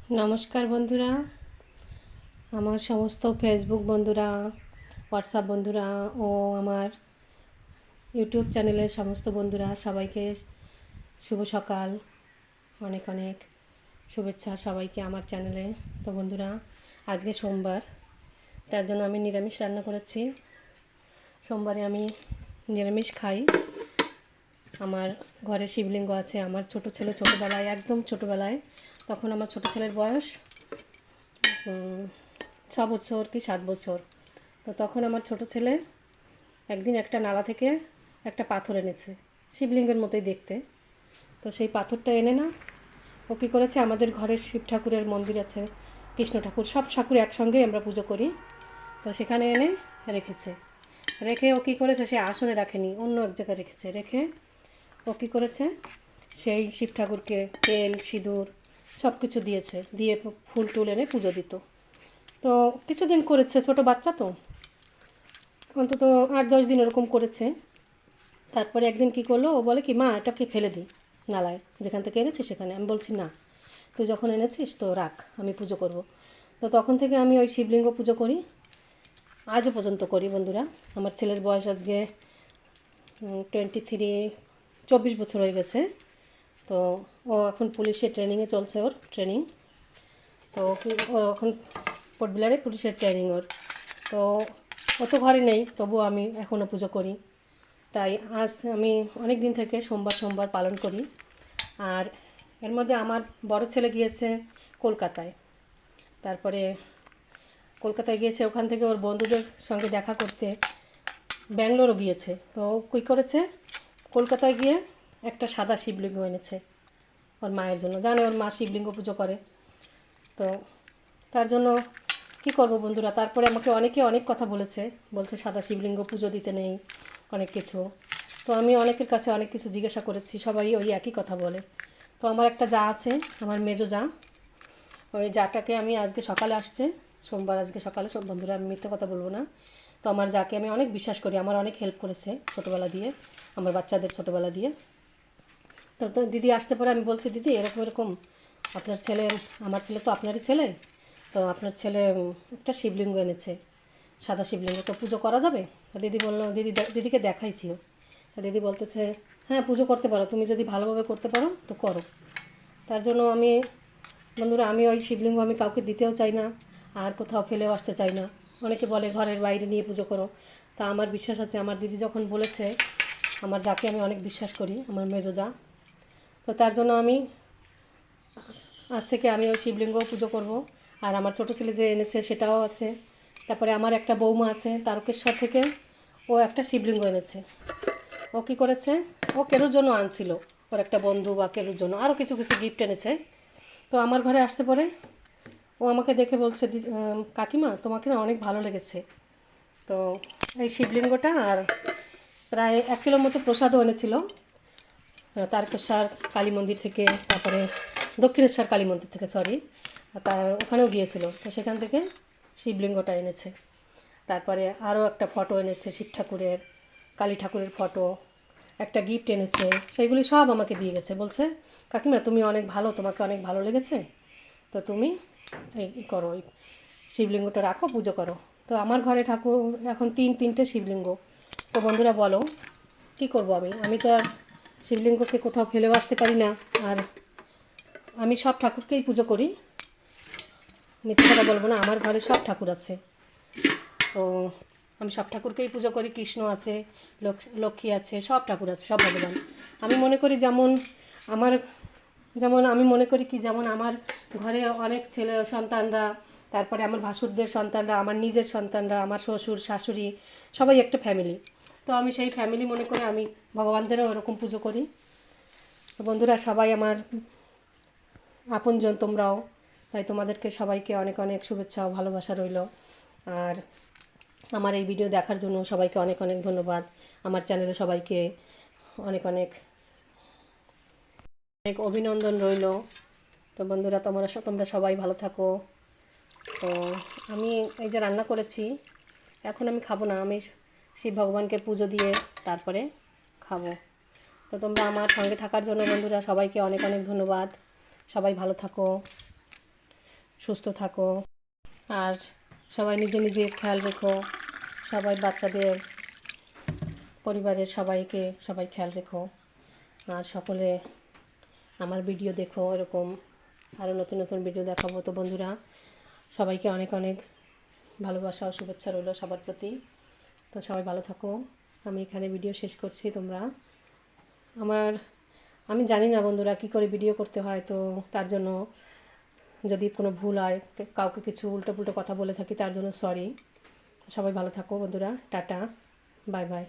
নমস্কার বন্ধুরা, আমার সমস্ত ফেসবুক বন্ধুরা, হোয়াটসঅ্যাপ বন্ধুরা ও আমার ইউটিউব চ্যানেলের সমস্ত বন্ধুরা সবাইকে শুভ সকাল। অনেক অনেক শুভেচ্ছা সবাইকে আমার চ্যানেলে। তো বন্ধুরা, আজকে সোমবার, তার জন্য আমি নিরামিষ রান্না করেছি। সোমবারে আমি নিরামিষ খাই। আমার ঘরে শিবলিঙ্গ আছে। আমার ছোট ছেলে ছোটোবেলায়, একদম ছোটোবেলায়, তখন আমার ছোট ছেলের বয়স 6 বছর কি 7 বছর। তো তখন আমার ছোট ছেলে একদিন একটা নালা থেকে একটা পাথর এনেছে, শিবলিঙ্গের মতোই দেখতে। তো সেই পাথরটা এনে না, ও কী করেছে, আমাদের ঘরে শিব ঠাকুরের মন্দির আছে, কৃষ্ণ ঠাকুর, সব ঠাকুর একসঙ্গেই আমরা পুজো করি। তো সেখানে এনে রেখেছে। রেখে ও কী করেছে, সে আসনে রাখেনি, অন্য এক জায়গায় রেখেছে। রেখে ও কী করেছে, সেই শিব ঠাকুরকে তেল সিঁদুর সব কিছু দিয়েছে, দিয়ে ফুল টুল এনে পুজো দিত। তো কিছুদিন করেছে, ছোট বাচ্চা তো, অন্তত 8-10 দিন এরকম করেছে। তারপরে একদিন কী করলো, ও বলে কি, মা এটাকে ফেলে দিই নালায়, যেখান থেকে এনেছি সেখানে। আমি বলছি না, তুই যখন এনেছিস তো রাখ, আমি পুজো করব। তো তখন থেকে আমি ওই শিবলিঙ্গ পুজো করি, আজও পর্যন্ত করি বন্ধুরা। আমার ছেলের বয়স আজকে 23, 24 বছর হয়ে গেছে। তো ও এখন পুলিশের ট্রেনিংয়ে চলছে, ওর ট্রেনিং। তো ও এখন পোর্টবিলারে পুলিশের ট্রেনিং ওর। তো ও তো ঘরে নেই, তবুও আমি এখনও পুজো করি। তাই আজ আমি অনেক দিন থেকে সোমবার সোমবার পালন করি। আর এর মধ্যে আমার বড় ছেলে গিয়েছে কলকাতায়। তারপরে কলকাতায় গিয়েছে, ওখান থেকে ওর বন্ধুদের সঙ্গে দেখা করতে ব্যাঙ্গালোরও গিয়েছে। তো কী করেছে, কলকাতায় গিয়ে একটা সাদা শিবলিঙ্গ এনেছে ওর মায়ের জন্য। জানে ওর মা শিবলিঙ্গ পুজো করে। তো তার জন্য কী করবো বন্ধুরা, তারপরে আমাকে অনেকে অনেক কথা বলছে সাদা শিবলিঙ্গ পুজো দিতে নেই, অনেক কিছু। তো আমি অনেকের কাছে অনেক কিছু জিজ্ঞাসা করেছি, সবাই ওই একই কথা বলে। তো আমার একটা যা আছে, আমার মেজো যা, ওই যাটাকে আমি আজকে সকালে আসছে, সোমবার আজকে সকালে, সব বন্ধুরা আমি মিথ্যে কথা বলবো না। তো আমার যাকে আমি অনেক বিশ্বাস করি, আমার অনেক হেল্প করেছে ছোটোবেলা দিয়ে, আমার বাচ্চাদের ছোটোবেলা দিয়ে। তো দিদি আসতে পারে, আমি বলছি দিদি এরকম এরকম আপনার ছেলে, আমার ছেলে তো আপনারই ছেলে, তো আপনার ছেলে একটা শিবলিঙ্গ এনেছে, সাদা শিবলিঙ্গ, তো পুজো করা যাবে? তো দিদি বললো, দিদিকে দেখাইছি। তো দিদি বলতেছে, হ্যাঁ পুজো করতে পারো, তুমি যদি ভালোভাবে করতে পারো তো করো। তার জন্য আমি বন্ধুরা, আমি ওই শিবলিঙ্গ আমি কাউকে দিতেও চাই না, আর কোথাও ফেলেও আসতে চাই না। অনেকে বলে ঘরের বাইরে নিয়ে পুজো করো। তা আমার বিশ্বাস আছে, আমার দিদি যখন বলেছে, আমার যাকে আমি অনেক বিশ্বাস করি, আমার মেজো যা, তো তার জন্য আমি আজ থেকে আমি ওই শিবলিঙ্গ পুজো করব। আর আমার ছোটো ছেলে যে এনেছে সেটাও আছে। তারপরে আমার একটা বৌমা আছে তারকেশ্বর থেকে, ও একটা শিবলিঙ্গ এনেছে। ও কী করেছে, ও কেরুর জন্য আনছিল, ওর একটা বন্ধু বা কেরুর জন্য আরও কিছু কিছু গিফট এনেছে। তো আমার ঘরে আসতে পরে ও আমাকে দেখে বলছে, কাকিমা তোমাকে না অনেক ভালো লেগেছে। তো এই শিবলিঙ্গটা আর প্রায় 1 কিলোর মতো প্রসাদও এনেছিল, তারকেশ্বর কালী মন্দির থেকে, তারপরে দক্ষিণেশ্বর কালী মন্দির থেকে, সরি, তার ওখানেও গিয়েছিল। তো সেখান থেকে শিবলিঙ্গটা এনেছে। তারপরে আরও একটা ফটো এনেছে শিব ঠাকুরের, কালী ঠাকুরের ফটো, একটা গিফট এনেছে। সেইগুলি সব আমাকে দিয়ে গেছে, বলছে কাকিমা তুমি অনেক ভালো, তোমাকে অনেক ভালো লেগেছে, তো তুমি এই করো, ওই শিবলিঙ্গটা রাখো, পুজো করো। তো আমার ঘরে ঠাকুর এখন তিনটে শিবলিঙ্গ। তো বন্ধুরা বলো কী করবো, আমি তো আর শিবলিঙ্গকে কোথাও ফেলেও আসতে পারি না। আর আমি সব ঠাকুরকেই পুজো করি, মিথ্যে কথা বলবো না, আমার ঘরে সব ঠাকুর আছে। তো আমি সব ঠাকুরকেই পুজো করি, কৃষ্ণ আছে, লক্ষ্মী আছে, সব ঠাকুর আছে, সব ভগবান। আমি মনে করি আমার যেমন আমি মনে করি কি, যেমন আমার ঘরে অনেক ছেলে সন্তানরা, তারপরে আমার ভাসুরদের সন্তানরা, আমার নিজের সন্তানরা, আমার শ্বশুর শাশুড়ি, সবাই একটা ফ্যামিলি। তো আমি সেই ফ্যামিলি মনে করে আমি ভগবানদেরও এরকম পুজো করি। তো বন্ধুরা সবাই আমার আপনজন তোমরাও, তাই তোমাদেরকে সবাইকে অনেক অনেক শুভেচ্ছা ও ভালোবাসা রইল। আর আমার এই ভিডিও দেখার জন্য সবাইকে অনেক অনেক ধন্যবাদ। আমার চ্যানেলে সবাইকে অনেক অনেক অনেক অভিনন্দন রইল। তো বন্ধুরা তোমরা সবাই ভালো থাকো। তো আমি এই যে রান্না করেছি, এখন আমি খাবো না, আমি শিব ভগবানকে পুজো দিয়ে তারপরে খাবো। তো তোমরা আমার সঙ্গে থাকার জন্য বন্ধুরা সবাইকে অনেক অনেক ধন্যবাদ। সবাই ভালো থাকো। সুস্থ থাকো, আর সবাই নিজে নিজের খেয়াল রেখো, সবাই বাচ্চাদের, পরিবারের সবাই খেয়াল রেখো, আর সকলে আমার ভিডিও দেখো, এরকম আরও নতুন নতুন ভিডিও দেখাবো। তো বন্ধুরা, সবাইকে অনেক অনেক ভালোবাসা ও শুভেচ্ছা রইল সবার প্রতি। তো সবাই ভালো থাকো। আমি এখানে ভিডিও শেষ করছি। আমি জানি না বন্ধুরা কী করে ভিডিও করতে হয়, তো তার জন্য যদি কোনো ভুল হয়, কাউকে কিছু উল্টো পুল্টো কথা বলে থাকি, তার জন্য সরি। সবাই ভালো থাকো বন্ধুরা, টাটা, বাই বাই।